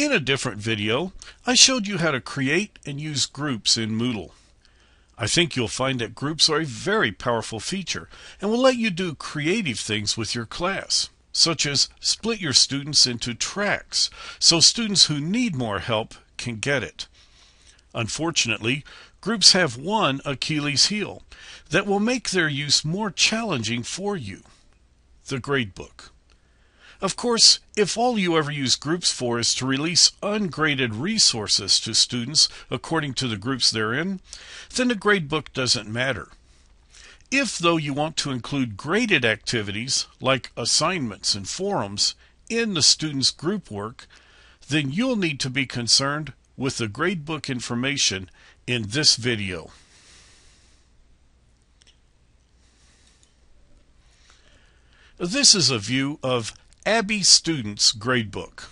In a different video, I showed you how to create and use groups in Moodle. I think you'll find that groups are a very powerful feature and will let you do creative things with your class, such as split your students into tracks so students who need more help can get it. Unfortunately, groups have one Achilles heel that will make their use more challenging for you: the gradebook. Of course, if all you ever use groups for is to release ungraded resources to students according to the groups they're in, then the gradebook doesn't matter. If, though, you want to include graded activities like assignments and forums in the students' group work, then you'll need to be concerned with the gradebook information in this video. This is a view of Abby Students' Gradebook.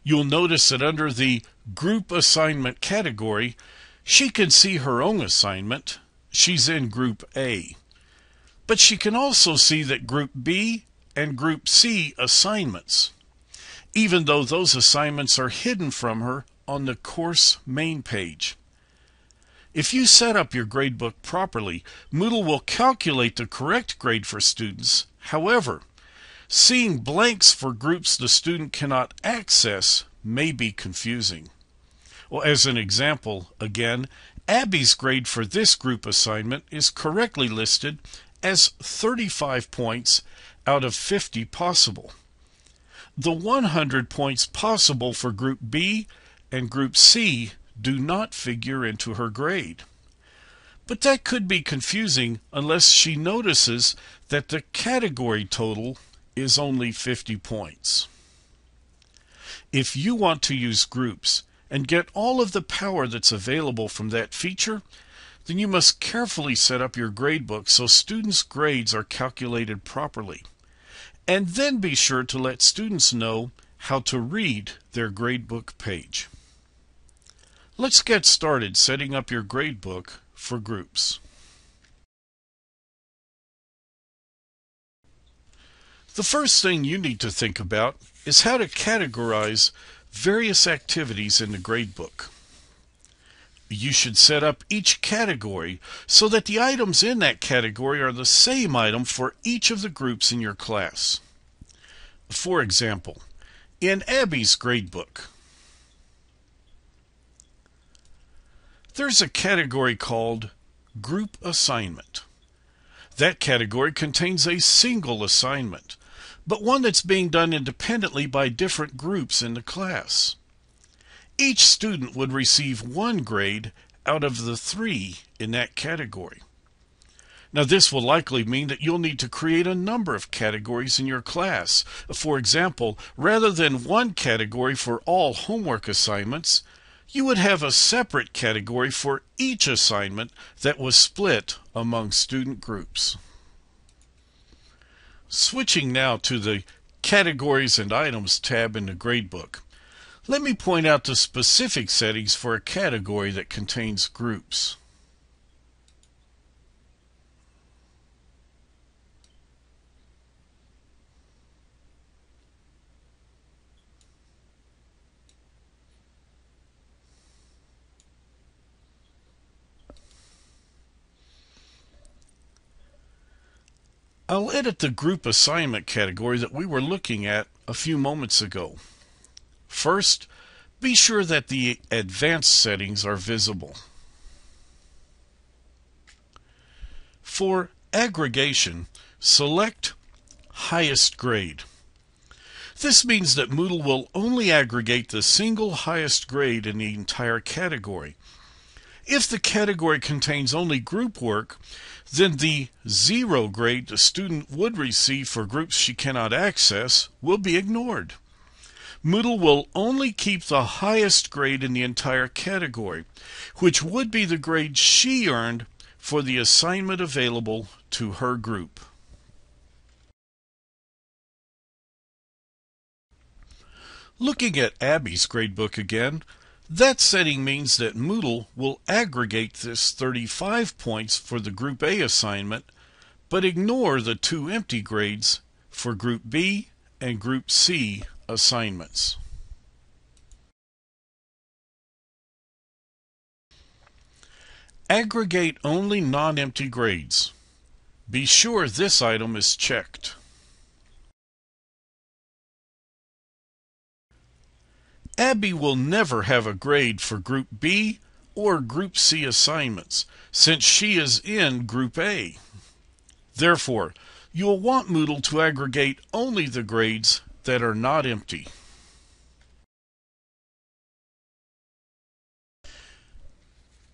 You'll notice that under the Group Assignment category, she can see her own assignment. She's in Group A. But she can also see that Group B and Group C assignments, even though those assignments are hidden from her on the course main page. If you set up your gradebook properly, Moodle will calculate the correct grade for students. However, seeing blanks for groups the student cannot access may be confusing. Well, as an example, again, Abby's grade for this group assignment is correctly listed as 35 points out of 50 possible. The 100 points possible for Group B and Group C do not figure into her grade. But that could be confusing unless she notices that the category total is only 50 points. If you want to use groups and get all of the power that's available from that feature, then you must carefully set up your gradebook so students' grades are calculated properly. And then be sure to let students know how to read their gradebook page. Let's get started setting up your gradebook for groups. The first thing you need to think about is how to categorize various activities in the gradebook. You should set up each category so that the items in that category are the same item for each of the groups in your class. For example, in Abby's gradebook, there's a category called Group Assignment. That category contains a single assignment, but one that's being done independently by different groups in the class. Each student would receive one grade out of the 3 in that category. Now, this will likely mean that you'll need to create a number of categories in your class. For example, rather than one category for all homework assignments, you would have a separate category for each assignment that was split among student groups. Switching now to the Categories and Items tab in the gradebook, let me point out the specific settings for a category that contains groups. I'll edit the group assignment category that we were looking at a few moments ago. First, be sure that the advanced settings are visible. For aggregation, select Highest Grade. This means that Moodle will only aggregate the single highest grade in the entire category. If the category contains only group work, then the 0 grade the student would receive for groups she cannot access will be ignored. Moodle will only keep the highest grade in the entire category, which would be the grade she earned for the assignment available to her group. Looking at Abby's gradebook again, that setting means that Moodle will aggregate this 35 points for the Group A assignment but ignore the 2 empty grades for Group B and Group C assignments. Aggregate only non-empty grades. Be sure this item is checked. Abby will never have a grade for Group B or Group C assignments, since she is in Group A. Therefore, you'll want Moodle to aggregate only the grades that are not empty.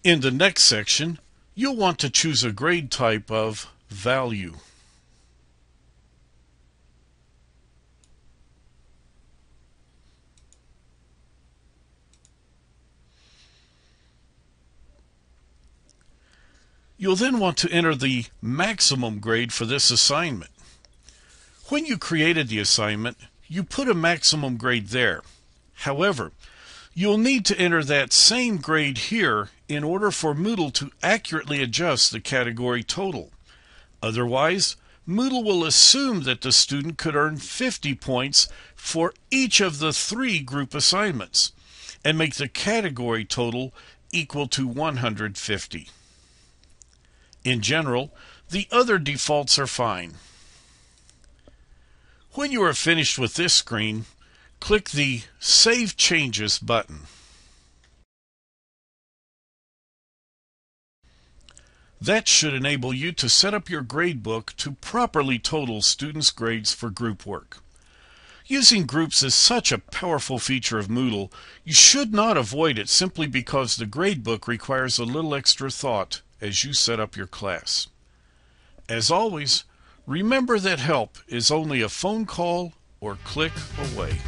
In the next section, you'll want to choose a grade type of value. You'll then want to enter the maximum grade for this assignment. When you created the assignment, you put a maximum grade there. However, you'll need to enter that same grade here in order for Moodle to accurately adjust the category total. Otherwise, Moodle will assume that the student could earn 50 points for each of the 3 group assignments and make the category total equal to 150. In general, the other defaults are fine. When you are finished with this screen, click the Save Changes button. That should enable you to set up your gradebook to properly total students' grades for group work. Using groups is such a powerful feature of Moodle, you should not avoid it simply because the gradebook requires a little extra thought as you set up your class. As always, remember that help is only a phone call or click away.